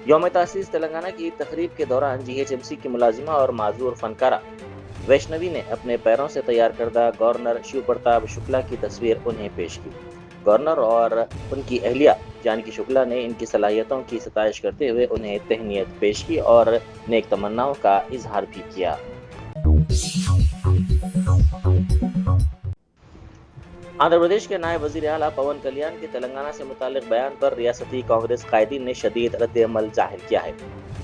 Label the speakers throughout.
Speaker 1: यौम तासीस तेलंगाना की तकरीब के दौरान GHMC की मुलाजिमा और माजूर फनकारा वैष्णवी ने अपने पैरों से तैयार करदा गवर्नर शिव प्रताप शुक्ला की तस्वीर उन्हें पेश की। गवर्नर और उनकी अहलिया जानकी शुक्ला ने इनकी सलाहियतों की सताइश करते हुए उन्हें तहनीत पेश की और नेक तमन्नाओं का इजहार भी किया। आंध्र प्रदेश के नायब वजीर आला पवन कल्याण के तेलंगाना से मुतालिक बयान पर रियासती कांग्रेस कायदीन ने शदीद रद्द-ए-अमल जाहिर किया है।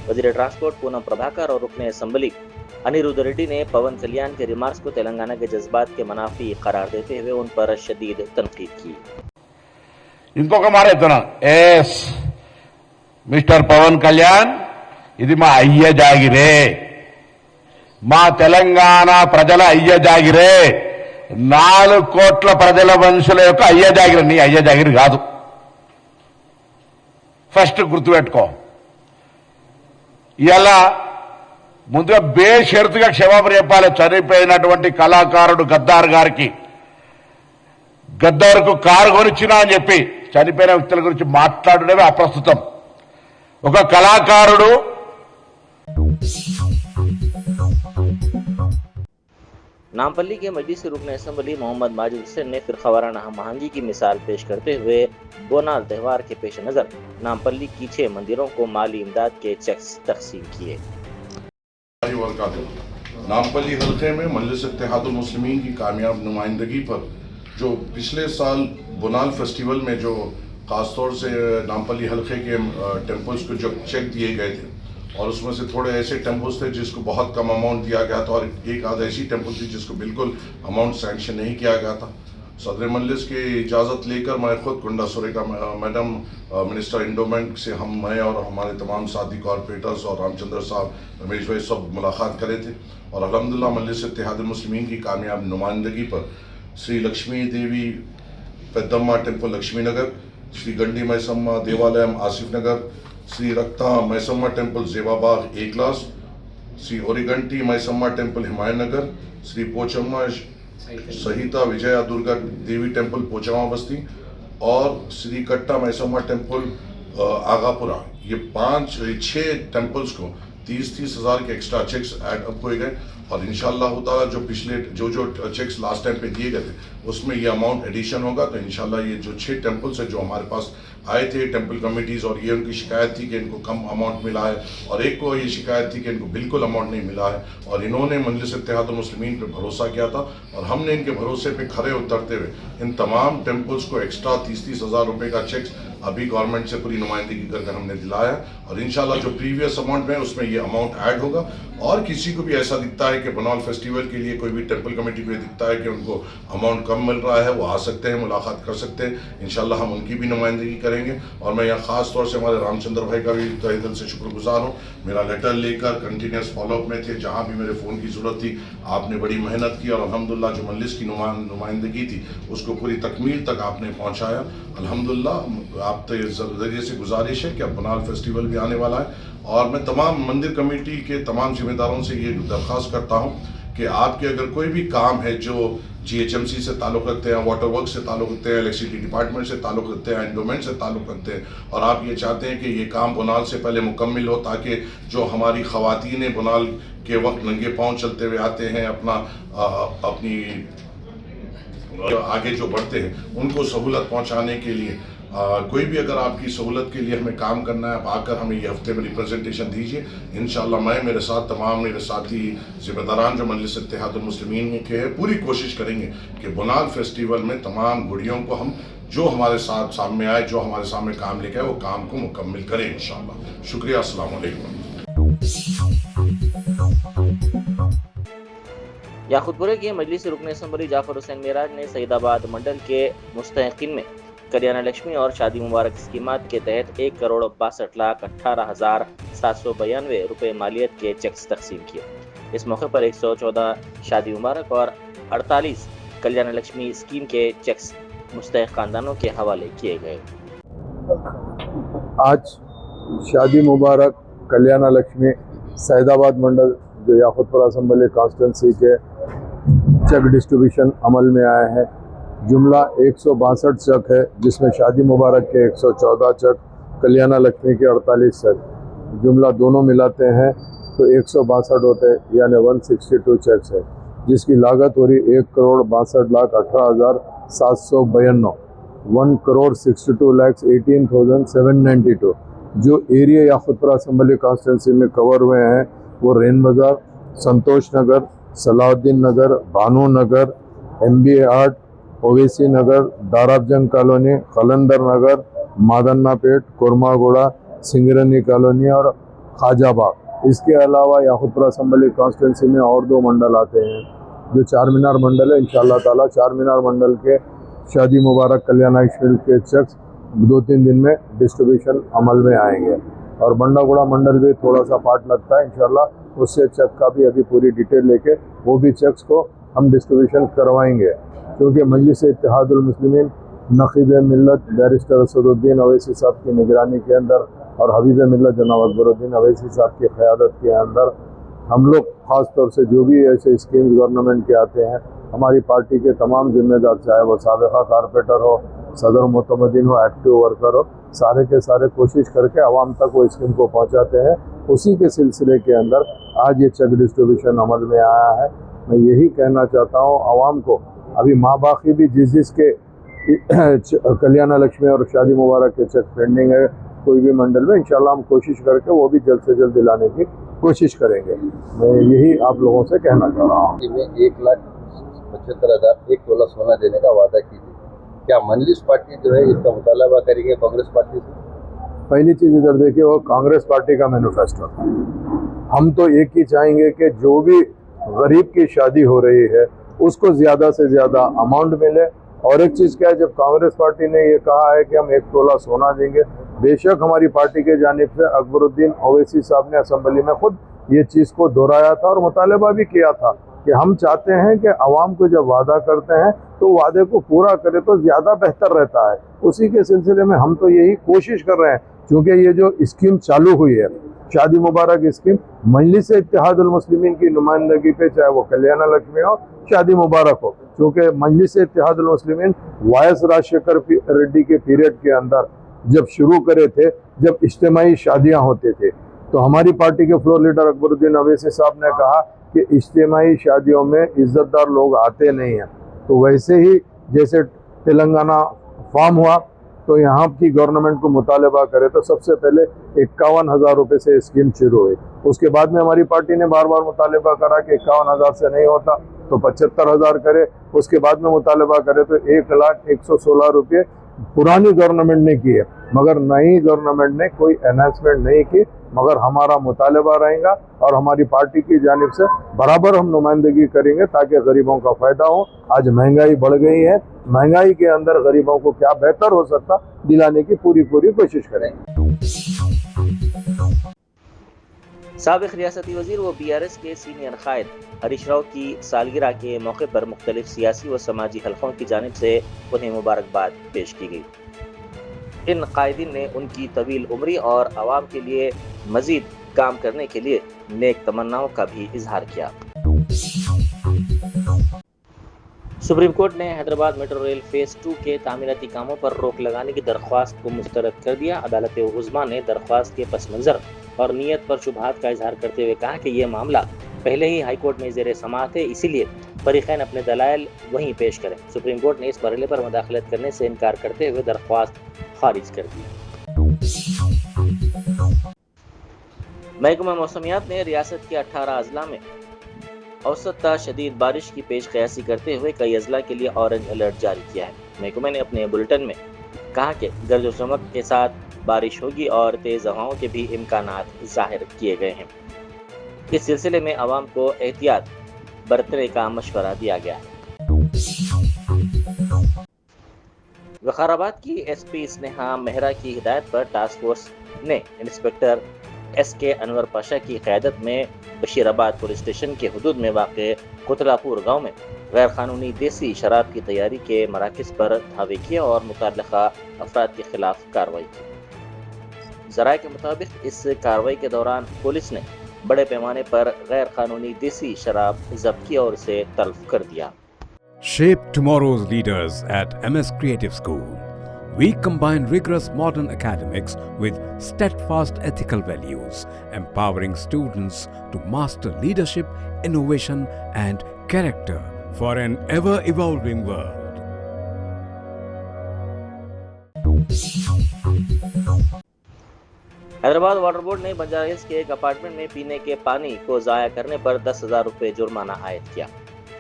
Speaker 1: वजीर ट्रांसपोर्ट पूनम प्रभाकर और रुकने असम्बली अनिरुद्ध रेड्डी ने पवन कल्याण के रिमार्क्स को तेलंगाना के जज्बात के मुनाफी करार देते हुए उन पर शदीद तनकीद की।
Speaker 2: ఇంకొక మాట ఎత్తున్నా ఎస్ మిస్టర్ పవన్ కళ్యాణ్ ఇది మా అయ్య జాగిరే, మా తెలంగాణ ప్రజల అయ్య జాగిరే, 4 కోట్ల ప్రజల మనుషుల యొక్క అయ్య జాగిరి, నీ అయ్య జాగిరి కాదు. ఫస్ట్ గుర్తుపెట్టుకో. ఇలా ముందుగా బేషరతుగా క్షమాపణ చెప్పాలి చనిపోయినటువంటి కళాకారుడు గద్దార్ గారికి. గద్దార్కు కారు కొనిచ్చినా అని చెప్పి చనిపోయిన వ్యక్తుల గురించి మాట్లాడడమే అప్రస్తుతం. ఒక కళాకారుడు
Speaker 1: नामपल्ली के मजलिस रुकन असम्बली मोहम्मद माजिद हुसैन ने फिर खवाराना हमआहंगी की मिसाल पेश करते हुए बोनाल त्यौहार के पेश नज़र नामपल्ली की 6 मंदिरों को माली इमदाद के चेक्स तकसीम किए।
Speaker 3: नामपल्ली हल्के में मजलिस इत्तेहादुल मुस्लिमीन की कामयाब नुमाइंदगी पर जो पिछले साल बोनाल फेस्टिवल में जो खासतौर से नामपल्ली हल्के के टेम्पल्स को जो चेक दिए गए थे और उसमें से थोड़े ऐसे टेम्पल्स थे जिसको बहुत कम अमाउंट दिया गया था और एक आध ऐसी टेम्पल थी जिसको बिल्कुल अमाउंट सैंक्शन नहीं किया गया था। सदर मजलिस की इजाज़त लेकर मैं खुद कुंडा सुरे का मैडम मिनिस्टर इंडोमेंट से मैं और हमारे तमाम साथी कॉरपोरेटर्स और रामचंद्र साहब रमेश भाई सब मुलाकात करे थे और अल्हम्दुलिल्लाह मजलिस इत्तेहादुल मुस्लिमीन की कामयाब नुमाइंदगी पर श्री लक्ष्मी देवी पेद्दम्मा टेम्पल लक्ष्मी नगर, श्री गंडी मैसम्मा देवालयम आसिफ नगर, श्री रक्ता मैसम्मा टेम्पल जेवाबाग ए क्लास, श्री ओरिगंटी मैसम्मा टेम्पल हिमायत नगर, श्री पोचम्मा सहिता विजया दुर्गा देवी टेम्पल पोचम्मा बस्ती और श्री कट्टा मैसम्मा टेम्पल आगापुरा। ये 6 टेम्पल्स को 30-30 हज़ार के एक्स्ट्रा चेक्स ऐड अप हुए गए और इंशाअल्लाह ताला जो पिछले जो चेक्स लास्ट टाइम पे दिए गए थे उसमें ये अमाउंट एडिशन होगा। तो इंशाअल्लाह ये जो 6 टेम्पल्स है जो हमारे पास आए थे टेम्पल कमेटीज़ और ये उनकी शिकायत थी कि इनको कम अमाउंट मिला है और एक को ये शिकायत थी कि इनको बिल्कुल अमाउंट नहीं मिला है और इन्होंने मजलिस इत्तेहादुल मुस्लिमीन पे भरोसा किया था और हमने इनके भरोसे पे खरे उतरते हुए इन तमाम टेम्पल्स को एक्स्ट्रा 30-30 हज़ार रुपये का चेक्स अभी गवर्नमेंट से पूरी नुमाइंदगी कर हमने दिलाया और इंशाल्लाह जो प्रीवियस अमाउंट में उसमें ये अमाउंट ऐड होगा। और किसी को भी ऐसा दिखता है कि बोनाल फेस्टिवल के लिए कोई भी टेम्पल कमेटी को दिखता है कि उनको अमाउंट कम मिल रहा है वो आ सकते हैं, मुलाकात कर सकते हैं। इंशाल्लाह हम उनकी भी नुमाइंदगी करेंगे और मैं यहाँ ख़ास तौर से हमारे रामचंद्र भाई का भी तहे दिल से शुक्रगुजार हूँ। मेरा लेटर लेकर कंटिन्यूस फॉलोअप में थे, जहाँ भी मेरे फ़ोन की ज़रूरत थी आपने बड़ी मेहनत की और अल्हम्दुलिल्लाह जो मजलिस की नुमाइंदगी थी उसको पूरी तकमील तक आपने पहुँचाया। अल्हम्दुलिल्लाह आप जरिए से गुजारिश है कि अब बोनाल फेस्टिवल भी आने वाला है और मैं तमाम मंदिर कमेटी के तमाम जिम्मेदारों से ये दरख्वास्त करता हूँ कि आपके अगर कोई भी काम है जो GHMC से ताल्लुक़ रखते हैं, वाटर वर्क से ताल्लुक़ रखते हैं, इलेक्ट्रिसिटी डिपार्टमेंट से ताल्लुक़ रखते हैं, एंडोमेंट से ताल्लुक़ रखते हैं और आप ये चाहते हैं कि ये काम बोनाल से पहले मुकम्मिल हो ताकि जो हमारी ख़वातीन बोनाल के वक्त नंगे पाँव चलते हुए आते हैं अपनी आगे जो बढ़ते हैं उनको सहूलत पहुँचाने के लिए कोई भी अगर आपकी सहूलत के लिए हमें काम करना है आप आकर हमें ये हफ्ते में रिप्रेजेंटेशन दीजिए। इंशाल्लाह मैं मेरे साथ तमाम मेरे साथी जिम्मेदारान जो मजलिस इत्तेहादुल मुस्लिमीन के हैं पूरी कोशिश करेंगे कि बोनाल फेस्टिवल में तमाम गुड़ियों को हम जो हमारे साथ सामने आए जो हमारे सामने काम लेके आए वो काम को मुकम्मिल करें इंशाल्लाह। शुक्रिया, अस्सलाम वालेकुम।
Speaker 1: याकूतपुरे के मजलिस रुकन असम्बली जाफर हुसैन मेराज ने सईदाबाद मंडल के मुस्तहिकीन में कल्याण लक्ष्मी और शादी मुबारक स्कीमात के तहत 1,62,18,792 रुपये मालियत के चेक्स तकसीम किए। इस मौके पर 114 शादी मुबारक और 48 कल्याण लक्ष्मी स्कीम के चेक्स मुस्तहिक खानदानों के हवाले किए गए।
Speaker 4: आज शादी मुबारक कल्याण लक्ष्मी सईदाबाद मंडल जो याकूतपुर असम्बली कॉन्स्टिट्यूंसी के चेक डिस्ट्रीब्यूशन अमल में आए हैं। जुमला 162 चेक है जिसमें शादी मुबारक के 114 चेक, कल्याण लक्ष्मी के 48 चेक जुमला दोनों मिलाते हैं तो 162 होते हैं, यानी 162 चेक्स है, जिसकी लागत हो रही 1,62,18,792, 1,62,18,792। जो एरिया याकुतपुरा असम्बली कॉन्स्टिट्यूंसी में कवर हुए हैं वो रेन बाज़ार, संतोष नगर, सलाउद्दीन नगर, भानु नगर, MBA आर्ट, ओवैसी नगर, दाराबजंग कॉलोनी, खलंदर नगर, मादन्ना पेट, कोरमागोड़ा, सिंगरनी कॉलोनी और खाजाबाग। इसके अलावा याकुतपुरा असम्बली कॉन्स्टिट्यूंसी में और 2 मंडल आते हैं जो चार मीनार मंडल है। इंशाअल्लाह ताला चार मीनार मंडल के शादी मुबारक कल्याण आइशफील्ड के चेक्स 2-3 दिन में डिस्ट्रीब्यूशन अमल में आएंगे और बंडागुड़ा मंडल भी थोड़ा सा पार्ट लगता है। इंशाअल्लाह उससे चेक का भी अभी पूरी डिटेल लेके वो भी चेक्स को हम डिस्ट्रीब्यूशन करवाएंगे, क्योंकि मजलिस इत्तेहादुल मुस्लिमीन नक़ीब मिल्लत बैरिस्टर असदुद्दीन अवैसी साहब की निगरानी के अंदर और हबीब मिल्लत जनाब अकबरुद्दीन अवैसी साहब की क़यादत के अंदर हम लोग ख़ास तौर से जो भी ऐसे स्कीम्स गवर्नमेंट के आते हैं, हमारी पार्टी के तमाम जिम्मेदार, चाहे वो साबिक़ा कारपोरेटर हो, सदर मुतमदीन हो, एक्टिव वर्कर हो, सारे के सारे कोशिश करके आवाम तक वो स्कीम को पहुँचाते हैं। उसी के सिलसिले के अंदर आज ये चेक डिस्ट्रीब्यूशन अमल में आया है। मैं यही कहना चाहता हूँ आवाम को, अभी माँ बाकी भी जिसके कल्याण लक्ष्मी और शादी मुबारक के चेक पेंडिंग है कोई भी मंडल में, इंशाल्लाह हम कोशिश करके वो भी जल्द से जल्द दिलाने की कोशिश करेंगे। मैं यही आप लोगों से कहना चाह रहा हूँ।
Speaker 5: 1,75,000 1 तोला सोना देने का वादा कीजिए, क्या मंजलिस पार्टी जो है इसका मुतालबा करेंगे कांग्रेस पार्टी से?
Speaker 4: पहली चीज़ इधर देखिए, वो कांग्रेस पार्टी का मैनिफेस्टो था। हम तो एक ही चाहेंगे कि जो भी गरीब की शादी हो रही है उसको ज़्यादा से ज़्यादा अमाउंट मिले। और एक चीज़ क्या है, जब कांग्रेस पार्टी ने ये कहा है कि हम 1 तोला सोना देंगे, बेशक हमारी पार्टी के जानिब से अकबरुद्दीन ओवैसी साहब ने असम्बली में खुद ये चीज़ को दोहराया था और मुतालबा भी किया था कि हम चाहते हैं कि आवाम को जब वादा करते हैं तो वादे को पूरा करें तो ज़्यादा बेहतर रहता है। उसी के सिलसिले में हम तो यही कोशिश कर रहे हैं, क्योंकि ये जो स्कीम चालू हुई है शादी मुबारक स्कीम, मजलिस इत्तेहादुल मुस्लिमीन की नुमाइंदगी पे, चाहे वो कल्याण लक्ष्मी हो, शादी मुबारक हो, क्योंकि मजलिस इत्तेहादुल मुस्लिमीन वायस राजशेखर रेड्डी के पीरियड के अंदर जब शुरू करे थे, जब इज्तिमाई शादियाँ होते थे, तो हमारी पार्टी के फ्लोर लीडर अकबरुद्दीन अवैसी साहब ने कहा कि इज्तिमाई शादियों में इज्जतदार लोग आते नहीं हैं। तो वैसे ही जैसे तेलंगाना फॉर्म हुआ तो यहाँ की गवर्नमेंट को मुतालबा करे तो सबसे पहले 51,000 रुपये से स्कीम शुरू हुई। उसके बाद में हमारी पार्टी ने बार बार मुतालबा करा कि 51,000 से नहीं होता तो 75,000 करे। उसके बाद में मुतालबा करे तो 1,01,16 रुपये पुरानी गवर्नमेंट ने किए, मगर नई गवर्नमेंट ने कोई एनहांसमेंट नहीं की। मगर हमारा मुतालबा रहेगा और हमारी पार्टी की जानिब से बराबर हम नुमाइंदगी करेंगे ताकि गरीबों का फ़ायदा हो। आज महंगाई बढ़ गई है, महंगाई के अंदर गरीबों को क्या बेहतर हो सकता दिलाने की पूरी कोशिश करेंगे।
Speaker 1: साबिक़ रियासती वज़ीर व BRS के सीनियर कायद हरीश राव की सालगिरह के मौके पर मुख्तलिफ सियासी व समाजी हलकों की जानिब से उन्हें मुबारकबाद पेश की गई। इन कायदीन ने उनकी तवील उम्री और आवाम के लिए मजीद काम करने के लिए नेक तमन्नाओं का भी इजहार किया। सुप्रीम कोर्ट ने हैदराबाद मेट्रो रेल फेज 2 के तामीराती कामों पर रोक लगाने की दरख्वास्त को मुस्तरद कर दिया। अदालत उज़्मा ने दरख्वास्त के पस मंज़र और नीयत पर शुबहात का इजहार करते हुए कहा कि यह मामला पहले ही हाई कोर्ट में ज़ेर समाअत है, इसीलिए फरीक़ैन अपने दलाइल वहीं पेश करें। सुप्रीम कोर्ट ने इस मरहले पर मुदाखलत करने से इनकार करते हुए दरख्वास्त खारिज कर दी। महकमा मौसमियात ने रियासत के 18 अजला में औसत शदीद बारिश की पेश क़यासी करते हुए कई अजला के लिए ऑरेंज अलर्ट जारी किया है। महकमे ने अपने बुलेटिन में कहा कि गरज व चमक के साथ बारिश होगी और तेज़ हवाओं के भी इम्कानात ज़ाहिर किए गए हैं। इस सिलसिले में आवाम को एहतियात बरतने का मशवरा दिया गया है। वक़ाराबाद की SP स्नेहा मेहरा की हिदायत पर टास्क फोर्स ने इंस्पेक्टर SK अनवर पाशा की क़यादत में बशीराबाद पुलिस स्टेशन के हुदूद में वाक़े कुतलापुर गाँव में गैर कानूनी देसी शराब की तैयारी के मराकज़ पर धावे किए और मुतल्लिक़ा अफराद के खिलाफ कार्रवाई की। ज़राए के मुताबिक इस कार्रवाई के दौरान पुलिस ने बड़े पैमाने पर गैर कानूनी देसी शराब जब्त की और उसे तल्फ कर दिया।
Speaker 6: Shape tomorrow's leaders at MS Creative School. We combine rigorous modern academics with steadfast ethical values, empowering students to master leadership, innovation, and character for an ever-evolving world.
Speaker 1: Hyderabad water board ने बंजारा हिल्स के एक apartment में पीने के पानी को जाया करने पर 10,000 रुपए जुर्माना आयद किया।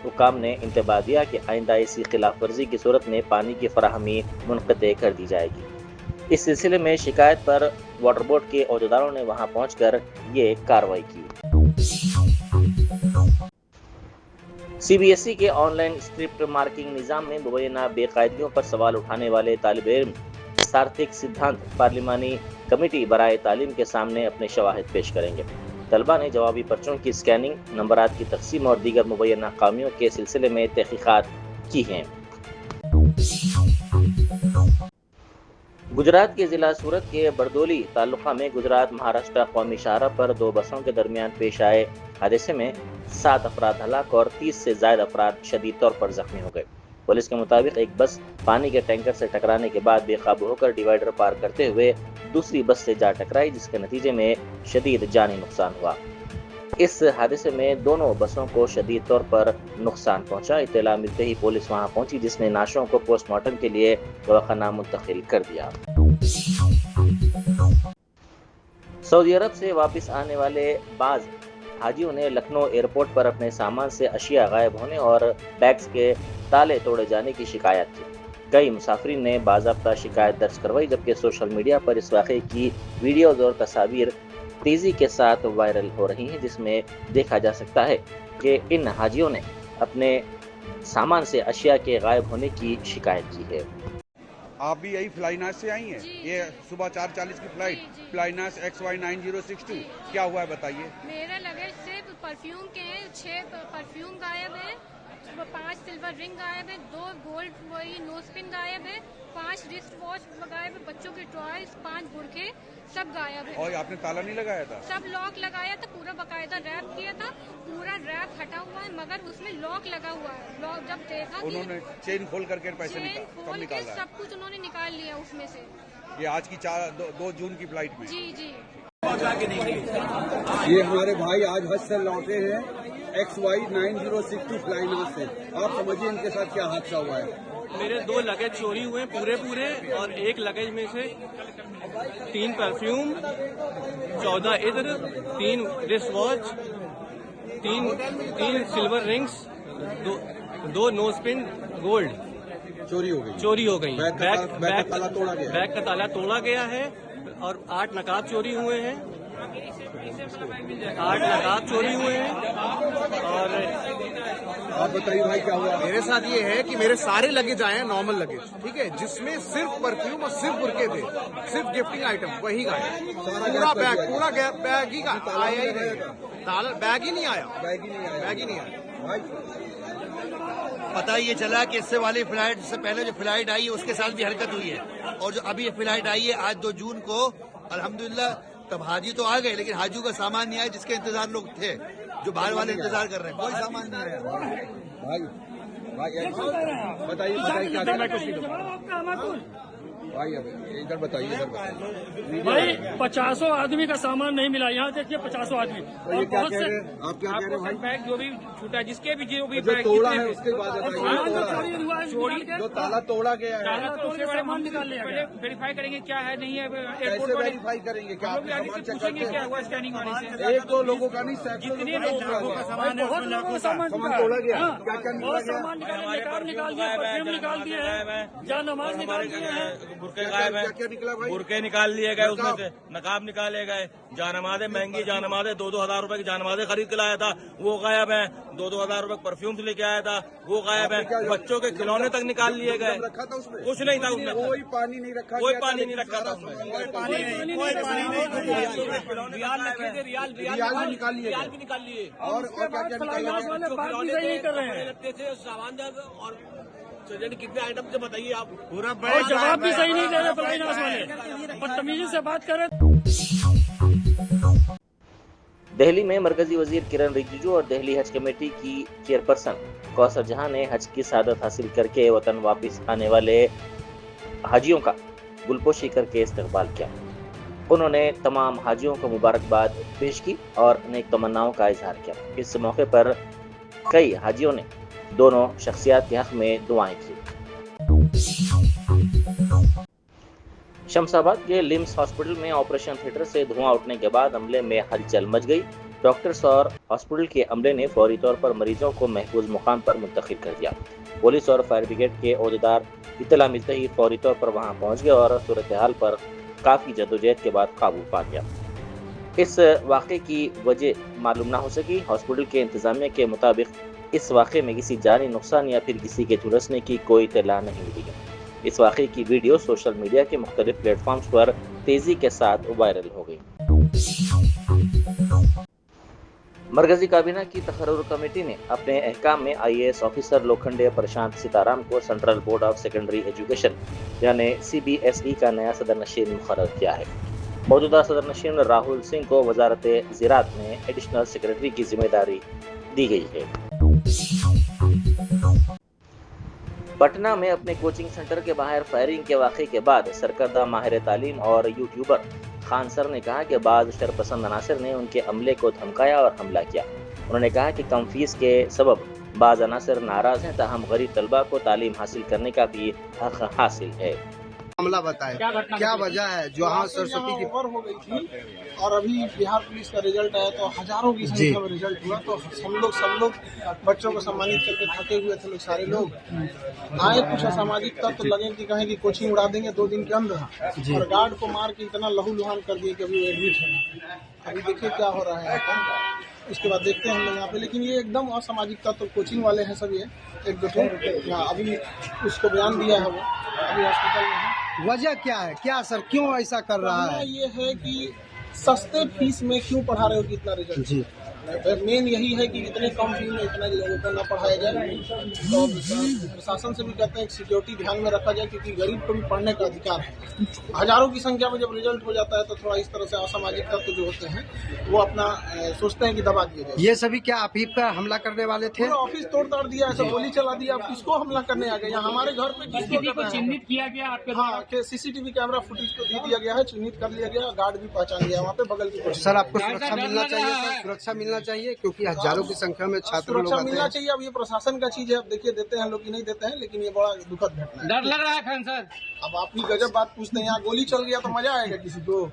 Speaker 1: हुकाम ने इंतबाह दिया कि आइंदा ऐसी खिलाफ वर्जी की सूरत में पानी की फराहमी मुनक़ते कर दी जाएगी। इस सिलसिले में शिकायत पर वाटर बोर्ड के अहदेदारों ने वहां पहुंचकर ये कार्रवाई की। CBSE के ऑनलाइन स्क्रिप्ट मार्किंग निज़ाम में मुबैना बेकायदगियों पर सवाल उठाने वाले तालिब इल्म सार्थिक सिद्धांत पार्लिमानी कमेटी बराए तालीम के सामने अपने शवाहिद पेश करेंगे। तलबा ने जवाबी पर्चों की स्कैनिंग, नंबरात की तकसीम और दीगर मुबैना खामियों के सिलसिले में तहकीकात की हैं। गुजरात के जिला सूरत के बरदोली तालुका में गुजरात महाराष्ट्र कौमी शाहराह पर 2 बसों के दरमियान पेश आए हादसे में 7 अफराद हलाक और 30 से ज्यादा अफराद शदीद तौर पर जख्मी हो गए। पुलिस के मुताबिक एक बस पानी के टैंकर से टकराने के बाद बेकाबू होकर डिवाइडर पार करते हुए दूसरी बस से जा टकराई, जिसके नतीजे में शदीद जानी नुकसान हुआ। इस हादसे में दोनों बसों को शदीद तौर पर नुकसान पहुंचा। इत्तला मिलते ही पुलिस वहां पहुंची, जिसने लाशों को पोस्टमार्टम के लिए दवाखाना मुंतकिल कर दिया। सऊदी अरब से वापस आने वाले बाज हाजियों ने लखनऊ एयरपोर्ट पर अपने सामान से अशिया गायब होने और बैग्स के ताले तोड़े जाने की शिकायत की। कई मुसाफिरीन ने बाज़ाब्ता शिकायत दर्ज करवाई, जबकि सोशल मीडिया पर इस वाक़े की वीडियोज और तस्वीर तेजी के साथ वायरल हो रही हैं, जिसमें देखा जा सकता है कि इन हाजियों ने अपने सामान से अशिया के गायब होने की शिकायत की है।
Speaker 7: आप भी यही फ्लाइनास से आई हैं? ये सुबह 4:40 की फ्लाइट फ्लाइनास XY9062 क्या हुआ है बताइए।
Speaker 8: मेरा लगेज सिर्फ परफ्यूम के हैं, 6 परफ्यूम गायब है, 5 सिल्वर रिंग गायब है, 2 गोल्ड वही नोस्पिन गायब है, 5 रिस्ट वॉच गायब है, बच्चों के टॉयज, 5 बुरखे सब गायब है।
Speaker 7: और आपने ताला नहीं लगाया था?
Speaker 8: सब लॉक लगाया था, पूरा बकायदा रैप किया था, पूरा रैप हटा हुआ है, मगर उसमें लॉक लगा हुआ है। लॉक जब देखा
Speaker 7: उन्होंने चेन खोल करके पैसे
Speaker 8: खोल के सब कुछ उन्होंने निकाल लिया उसमें से।
Speaker 7: ये आज की 2 जून की फ्लाइट में?
Speaker 8: जी जी।
Speaker 9: ये हमारे भाई आज हज से लौटे हैं XY9062 फ्लाइनास से। आप समझिए इनके साथ क्या हादसा हुआ है।
Speaker 10: मेरे 2 लगेज चोरी हुए पूरे और एक लगेज में से 3 परफ्यूम, 14 इत्र, 3 wrist watch, 3 silver rings, 2 nose pin gold
Speaker 9: चोरी हो गई। बैग
Speaker 10: का ताला तोड़ा गया है और 8 नकाब चोरी हुए हैं। 8 नकाब चोरी हुए हैं। और
Speaker 9: आप बताइए भाई क्या हुआ।
Speaker 11: मेरे साथ ये है कि मेरे सारे लगेज आए हैं नॉर्मल लगेज, ठीक है, जिसमें सिर्फ परफ्यूम और सिर्फ बुरके थे, सिर्फ गिफ्टिंग आइटम वही गाए। पूरा बैग ही आया ही नहीं, बैग ही नहीं आया।
Speaker 12: पता ये चला कि इससे वाली फ्लाइट से पहले जो फ्लाइट आई है उसके साथ भी हरकत हुई है, और जो अभी ये फ्लाइट आई है आज 2 जून को, अल्हम्दुलिल्लाह तब हाजी तो आ गए, लेकिन हाजियों का सामान नहीं आया जिसके इंतजार लोग थे, जो बाहर वाले इंतजार कर रहे हैं, कोई सामान नहीं आया।
Speaker 9: भाई बताइए क्या भाई अब इधर बताइए।
Speaker 13: भाई 50 आदमी का सामान नहीं मिला, यहाँ देखिए 50 आदमी।
Speaker 9: तो ये क्या कह रहे हैं आप? क्या कह रहे हैं भाई?
Speaker 10: बैग जो भी छूटा, जिसके भी जो
Speaker 9: तोड़ा है उसके बाद
Speaker 13: चोरी
Speaker 9: जो ताला तोड़ा गया है,
Speaker 13: सामान निकाल लिया गया।
Speaker 10: वेरीफाई करेंगे क्या है नहीं है।
Speaker 9: कैसे वेरीफाई करेंगे? क्या
Speaker 10: पूछेंगे क्या हुआ स्कैनिंग वाले से?
Speaker 9: 1-2 लोगों का नहीं, सैकड़ों लोगों का सामान तोड़ा गया। क्या क्या
Speaker 13: निकाल दिया, परफ्यूम निकाल दिए हैं, जान नमाज निकाल दिए हैं,
Speaker 12: बुरके गायब है,
Speaker 9: क्या निकला भाई?
Speaker 12: बुरके निकाल लिए गए, उसमें से नकाब निकाले गए, जानमाज़ें महंगी जानमाज़ें 2-2 हजार रुपए की जानमाज़ें खरीद के लाया था वो गायब है, 2-2 हजार रुपए परफ्यूम लेके आया था वो गायब है, बच्चों के खिलौने तक निकाल लिए गए।
Speaker 9: रखा था उसमें?
Speaker 12: कुछ नहीं था उसमें,
Speaker 9: कोई पानी नहीं रखा,
Speaker 12: कोई पानी नहीं रखा था उसमें,
Speaker 9: रियाल निकाल लिए,
Speaker 12: रियाल भी निकाल लिए।
Speaker 9: और क्या क्या
Speaker 12: थे सामान और कितने आइटम से बताइए आप?
Speaker 13: पूरा और जवाब भी सही नहीं दे रहे फ्लाइनास वाले, बदतमीजी से बात कर रहे।
Speaker 1: दिल्ली में मरकजी वजीर किरण रिजिजू और दिल्ली हज कमेटी की चेयरपर्सन कौसर जहां ने हज की सआदत हासिल करके वतन वापस आने वाले हाजियों का गुलपोशी करके इस्तकबाल किया। उन्होंने तमाम हाजियों को मुबारकबाद पेश की और नेक तमन्नाओं का इजहार किया। इस मौके पर कई हाजियों ने दोनों शख्सियात के हक में दुआएं की। शमशाबाद के लिम्स हॉस्पिटल में ऑपरेशन थिएटर से धुआं उठने के बाद अमले में हलचल मच गई। डॉक्टर्स और हॉस्पिटल के अमले ने फौरी तौर पर मरीजों को महफूज मुकाम पर मुंतकिल कर दिया। पुलिस और फायर ब्रिगेड के ओहदेदार इत्तला मिलते ही फौरी तौर पर वहां पहुंच गए और सूरत हाल पर काफी जद्दोजहद के बाद काबू पा गया। इस वाक़े की वजह मालूम न हो सकी। हॉस्पिटल के इंतजामिया के मुताबिक इस वाक़े में किसी जानी नुकसान या फिर किसी के झुलसने की कोई इत्तला नहीं मिली है। इस वाक़े की वीडियो सोशल मीडिया के मुख्तलिफ प्लेटफॉर्म्स पर तेजी के साथ वायरल हो गई। मरकजी काबीना की तकर्रुर कमेटी ने अपने अहकाम में IAS ऑफिसर लोखंडे प्रशांत सीताराम को central board of secondary education यानी CBSE का नया सदर नशीन मुकर्रर किया है। मौजूदा सदर नशीन राहुल सिंह को वजारत ज़राअत में एडिशनल सेक्रेटरी की जिम्मेदारी दी गई है। पटना में अपने कोचिंग सेंटर के बाहर फायरिंग के वाक़े के बाद सरकर्दा माहिर तालीम और यूट्यूबर खान सर ने कहा कि बाज़ शरपसंद अनासर ने उनके अमले को धमकाया और हमला किया। उन्होंने कहा कि कम फीस के सबब बाज़ अनासर नाराज़ हैं, ताहम गरीब तलबा को तालीम हासिल करने का भी हक हासिल है।
Speaker 14: मामला बताए क्या वजह है जो हाँ सरस्वती की
Speaker 15: हो गई थी और अभी बिहार पुलिस का रिजल्ट आया तो हजारों की संख्या में रिजल्ट हुआ, तो सब लोग बच्चों को सम्मानित करके थके हुए थे लोग, सारे लोग आए। कुछ असामाजिक तत्व लगे कि कहें कि कोचिंग उड़ा देंगे 2 दिन के अंदर, और गार्ड को मार के इतना लहूलुहान कर दिए कि अभी वो एडमिट है। अभी देखिए क्या हो रहा है, उसके बाद देखते हैं हम लोग यहाँ पे। लेकिन ये एकदम असामाजिक तत्व कोचिंग वाले हैं सब, ये एक दो अभी उसको बयान दिया है, वो अभी हॉस्पिटल में है।
Speaker 14: वजह क्या है, क्या सर क्यों ऐसा कर रहा है?
Speaker 15: ये है कि सस्ते फीस में क्यों पढ़ा रहे हो कि इतना रिजल्ट जी। मेन यही है कि इतने कम फी में इतना लोगों को न पढ़ाया जाए। तो प्रशासन से भी कहते हैं कि सिक्योरिटी ध्यान में रखा जाए, क्योंकि गरीब को भी पढ़ने का अधिकार है। हजारों की संख्या में जब रिजल्ट हो जाता है तो थोड़ा इस तरह से असामाजिक तत्व जो होते हैं वो अपना सोचते हैं कि दबा दिया जाए।
Speaker 14: ये सभी क्या आप ही पर हमला करने वाले थे?
Speaker 15: ऑफिस तोड़ दिया, ऐसा गोली चला दिया। अब किसको हमला करने आ गए? हमारे घर पे किसको चिन्हित किया गया? हाँ, CCTV कैमरा फुटेज को दे दिया गया है, चिन्हित कर लिया गया, गार्ड भी पहचान गया वहाँ पे बगल की।
Speaker 14: सर आपको सुरक्षा मिलना चाहिए, सुरक्षा मिलना चाहिए, क्योंकि हजारों की संख्या में छात्र लोग आते हैं।
Speaker 15: मिलना चाहिए। अब ये प्रशासन का चीज है, अब देखिए देते हैं लोग कि नहीं देते हैं, लेकिन ये बड़ा दुखद घटना है। डर लग रहा है खान सर। अब आप भी गजब बात पूछते हैं, यहाँ गोली चल गया तो मजा आएगा किसी को?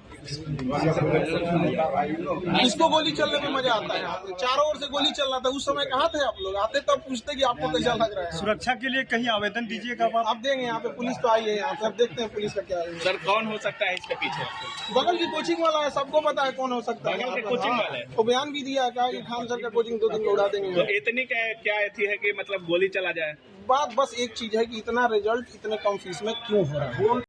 Speaker 15: किसको गोली चलने में मजा आता है? चारों ओर से गोली चल रहा था, उस समय कहाँ थे आप लोग? आते तब पूछते कि आपको कैसा लग रहा है।
Speaker 16: सुरक्षा के लिए कहीं आवेदन दीजिएगा
Speaker 15: आप देंगे? यहाँ पे पुलिस तो आई है, यहाँ पे अब देखते हैं पुलिस का क्या है।
Speaker 16: सर कौन हो सकता है इसके पीछे?
Speaker 15: बगल की कोचिंग वाला है, सबको पता है कौन हो सकता है।
Speaker 16: कोचिंग वाला है
Speaker 15: वो बयान भी दिया है, कहा कि खान सर का कोचिंग 2 दिन में उड़ा देंगे।
Speaker 16: तो इतनी क्या ऐसी है कि मतलब गोली चला जाए?
Speaker 15: बात बस एक चीज है कि इतना रिजल्ट इतने कम फीस में क्यों हो रहा है।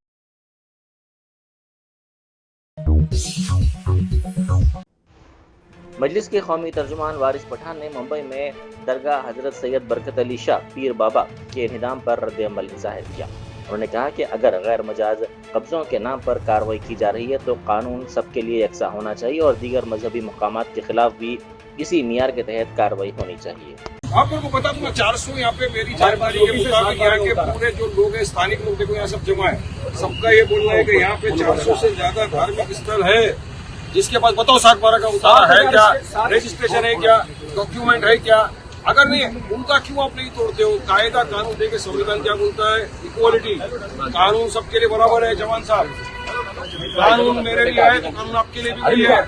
Speaker 1: मजलिस के कौमी तर्जुमान वारिस पठान ने मुंबई में दरगाह हजरत सैयद बरकत अली शाह पीर बाबा के निदाम पर रद्द अमल जाहिर किया। उन्होंने कहा कि अगर गैर मजाज कब्जों के नाम पर कार्रवाई की जा रही है तो कानून सबके लिए यकसा होना चाहिए और दीगर मजहबी मकामात के खिलाफ भी इसी मियार के तहत कार्रवाई होनी चाहिए।
Speaker 17: आप लोगों को बता दूंगा 400 यहाँ पे मेरी जानकारी के मुताबिक यहाँ के पूरे जो लोग हैं स्थानिक लोग देखो यहाँ सब जमा है। सबका ये बोलना है कि यहाँ पे 400 से ज्यादा धार्मिक स्थल है, जिसके पास बताओ 60-12 का उतारा है क्या, रजिस्ट्रेशन है क्या, डॉक्यूमेंट है क्या? अगर नहीं उनका क्यों आप नहीं तोड़ते हो? कायदा कानून देखिए, संविधान क्या बोलता है? इक्वालिटी, कानून सबके लिए बराबर है। जवान साहब, कानून मेरे लिए है तो कानून आपके लिए भी है,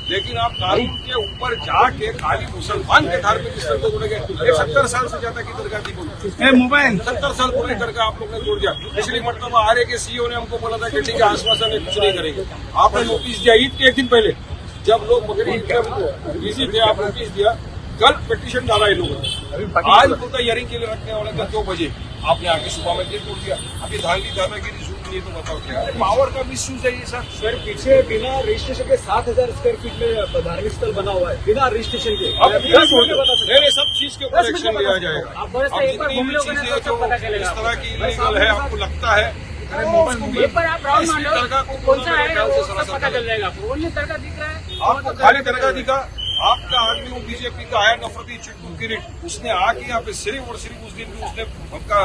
Speaker 17: लेकिन आप कानून के ऊपर जाके खाली मुसलमान के धार्मिक स्थल को तोड़ेंगे। 70 साल से ज्यादा की दरगाह थी मोबाइल 70 साल पुरानी दरगाह आप लोगों ने तोड़ दिया। पिछली मरतबा आरे के CEO ने हमको बोला था कि ठीक है आश्वासन है कुछ नहीं करेंगे। आपने नोटिस दिया ईद के 1 दिन पहले, जब लोग बकरी ईद के बिजी थे, आप नोटिस दिया। कल पिटीशन डाला है लोगों ने, आज उनका हियरिंग के लिए रखने वाले कल 2 बजे आपने आके सुबह में तोड़ दिया। अभी दादागिरी शुरू नहीं, तो बताओ क्या पावर का मिस यूज है ये सर?
Speaker 16: सर पीछे बिना रजिस्ट्रेशन के 7000 स्क्वायर फीट में धार्मिक स्थल बना हुआ है, बिना रजिस्ट्रेशन के।
Speaker 17: मेरे सब चीज के ऊपर एक्शन लिया जाएगा। अब जितनी भी चीजें जो इस तरह की इलीगल है आपको लगता है, आपको खाली दरगाह दिखा, आपका आदमी वो बीजेपी का आया नफरती चिट्टू किरीट, उसने आके यहाँ पे सिर्फ और सिर्फ उस दिन भी उसने आपका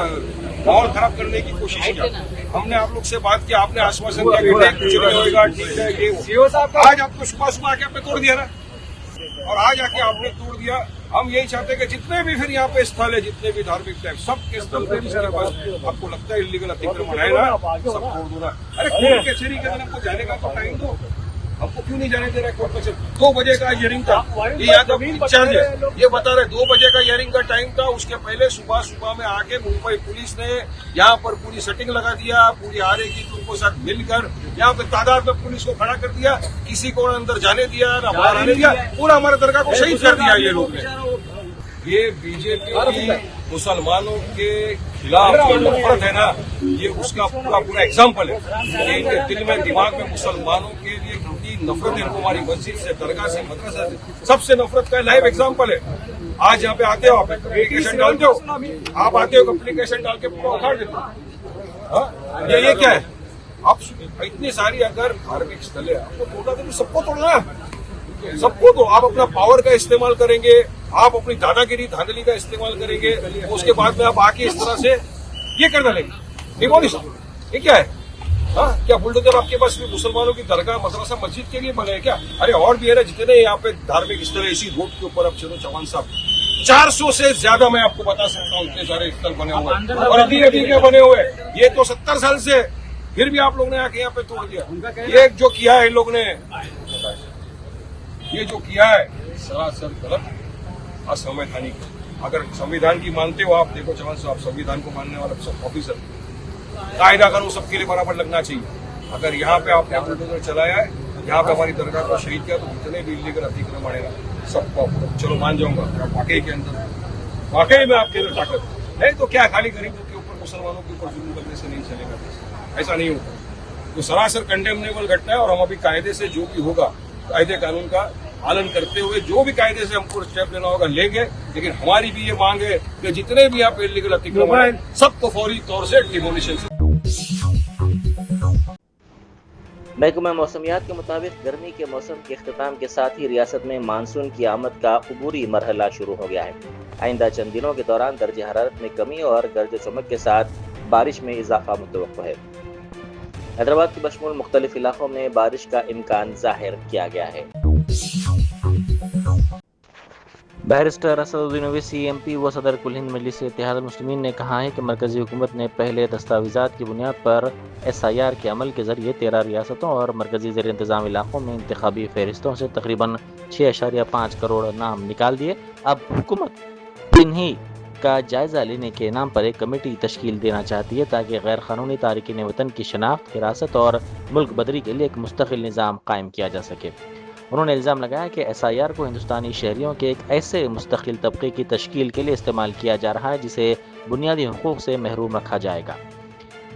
Speaker 17: माहौल खराब करने की कोशिश किया। हमने आप लोग से बात किया, आपने आश्वासन दिया कि नहीं कुछ नहीं होगा, ठीक है ये आज आपको सुबह आके आपने तोड़ दिया ना, और आज आके आपने तोड़ दिया। हम यही चाहते हैं कि जितने भी फिर यहाँ पे स्थल है, जितने भी धार्मिक टाइप सबके स्थल पे जिसके पास आपको लगता है इलीगल अतिक्रमण है ना, सब तोड़ दो ना। अरे कोर्ट कचहरी के अंदर हमको जाने का तो टाइम दो, हमको क्यों नहीं जाने दे रहा कोर्ट कचहरी? 2 बजे का हियरिंग था, ये यहाँ का इंचार्ज है, ये बता रहे 2 बजे का हियरिंग का टाइम था। उसके पहले सुबह में आके मुंबई पुलिस ने यहाँ पर पूरी सेटिंग लगा दिया, पूरी आ रही की उनको साथ मिलकर यहाँ पे तादाद में पुलिस को खड़ा कर दिया, किसी को अंदर जाने दिया ना बाहर आने दिया, पूरा हमारे दरगाह को शहीद कर दिया ये लोग ने। ये बीजेपी की मुसलमानों के खिलाफ जो नफरत है ना, ये उसका पूरा एग्जाम्पल है। इनके दिल में दिमाग में मुसलमानों के लिए क्योंकि नफरत है, इनको हमारी मस्जिद से, दरगाह से, मदरसा से सबसे नफरत का लाइव एग्जाम्पल है। आज यहाँ पे आते हो, आप एप्लीकेशन डालते हो, आप आते हो एप्लीकेशन डाल के पूरा उखाड़ देते हो। ये क्या है? आप इतनी सारी अगर धार्मिक स्थल है, आपको तोड़ना तो सबको तोड़ना है, सबको तो आप अपना पावर का इस्तेमाल करेंगे, आप अपनी दादागिरी धांधली का इस्तेमाल करेंगे, उसके बाद में आप आके इस तरह से ये कर डालेंगे। डिमोलिशन, ये क्या है? हाँ, क्या बुलडोजर आपके पास भी मुसलमानों की दरगाह, मदरसा, मस्जिद के लिए बने हैं क्या? अरे और भी है ना, जितने यहाँ पे धार्मिक स्थल है इसी रोड के ऊपर, अब चलो चौहान साहब 400 से ज्यादा मैं आपको बता सकता हूँ, इतने सारे स्थल बने हुए हैं और अभी क्या बने हुए हैं। ये तो 70 साल से, फिर भी आप लोग ने आके यहाँ पे तोड़ दिया। ये जो किया है इन लोग ने, ये जो किया है सरासर गलत, असंवैधानिक। अगर संविधान की मानते हो आप, देखो चौहान साहब संविधान को मानने वाला सब ऑफिसर, कायदा कानून सबके लिए बराबर लगना चाहिए। अगर यहाँ पे आपने बुलडोजर चलाया है, यहाँ पे हमारी दरगाह को शहीद किया, तो जितने भी इलीगल अतिक्रमण है सबको चलो मान जाऊंगा, वाकई के अंदर वाकई में आपके अंदर ताकत है, तो क्या खाली गरीबों के ऊपर, मुसलमानों के ऊपर जुल्म करने से नहीं चलेगा, ऐसा नहीं होगा। तो सरासर कंडेमनेबल घटना है और हम अभी कायदे से जो भी होगा, कायदे कानून का पालन करते हुए जो भी कायदे से हमको स्टेप लेना होगा लेंगे। लेकिन हमारी भी ये मांग है कि जितने भी यहाँ पे इलीगल अतिक्रमण है सबको फौरी तौर से डिमोलिशन।
Speaker 1: महकमा मौसमियात के मुताबिक गर्मी के मौसम के अख्ताम के साथ ही रियासत में मानसून की आमद का अबूरी मरहला शुरू हो गया है। आइंदा चंद दिनों के दौरान दर्ज हरारत में कमी और गर्ज चमक के साथ बारिश में इजाफा मुतवक्को है। हैदराबाद के बशमूल मुख्तलिफ इलाकों में बारिश का इम्कान जाहिर किया गया है। बैरिस्टर असदुद्दीन ओवैसी एमपी व सदर कुल हिंद मजलिस इत्तेहाद मुस्लिमीन ने कहा है कि मरकजी हुकूमत ने पहले दस्तावेज़ात की बुनियाद पर SIR के अमल के जरिए 13 रियासतों और मरकजी ज़ेर इंतज़ाम इलाकों में इंतखाबी फहरिस्तों से तकरीबन 6.5 करोड़ नाम निकाल दिए। अब हुकूमत इन्हीं का जायजा लेने के नाम पर एक कमेटी तश्कील देना चाहती है ताकि गैर कानूनी तारिकीन वतन की शनाख्त, हिरासत और मुल्क बदरी के लिए एक मुस्तकिल निज़ाम कायम किया जा सके। उन्होंने इल्ज़ाम लगाया कि SIR को हिंदुस्तानी शहरियों के एक ऐसे मुस्तकिल तबके की तश्कील के लिए इस्तेमाल किया जा रहा है जिसे बुनियादी हुकूक से महरूम रखा जाएगा।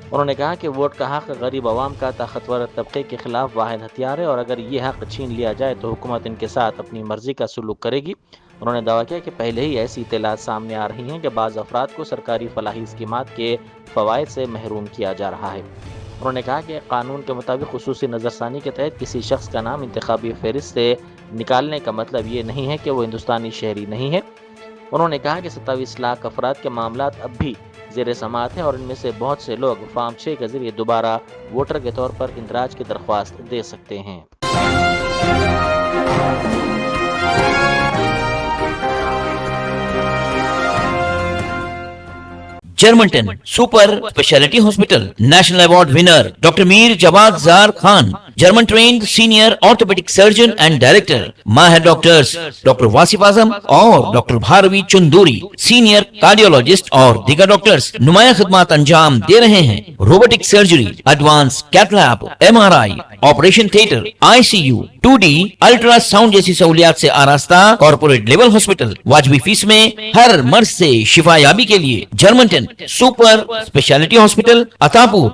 Speaker 1: उन्होंने कहा कि वोट का हक़ गरीब अवाम का ताकतवर तबके के खिलाफ वाहिद हथियार है और अगर ये हक़ छीन लिया जाए तो हुकूमत इनके साथ अपनी मर्जी का सलूक करेगी। उन्होंने दावा किया कि पहले ही ऐसी इत्तलात सामने आ रही हैं कि बाज़ अफराद को सरकारी फलाही स्कीमात के फ़वाइद से महरूम किया जा रहा है। उन्होंने कहा कि कानून के मुताबिक खुसूसी नज़रसानी के तहत किसी शख्स का नाम इंतखाबी फहरिस्त से निकालने का मतलब ये नहीं है कि वो हिंदुस्तानी शहरी नहीं है। उन्होंने कहा कि 27 लाख अफराद के मामलात अब भी ज़ेर समाअत हैं और इनमें से बहुत से लोग फार्म 6 के जरिए दोबारा वोटर के तौर पर इंदराज की दरख्वास्त दे सकते हैं।
Speaker 18: जर्मनटन super speciality hospital national award winner doctor Mir Jawad Jar Khan, German trained senior orthopaedic surgeon and director, माहिर डॉक्टर्स डॉक्टर वासिफ आजम और doctor Bharvi Chanduri, senior cardiologist और दीगर डॉक्टर्स नुमाया खिदमत अंजाम दे रहे हैं। Robotic surgery, advance cath lab, MRI, operation theatre, ICU, 2D ultrasound जैसी सहूलियात से आरास्ता कॉर्पोरेट लेवल हॉस्पिटल, वाजबी फीस में हर मर्ज से शिफायाबी के लिए Germanton super speciality hospital, Attapur,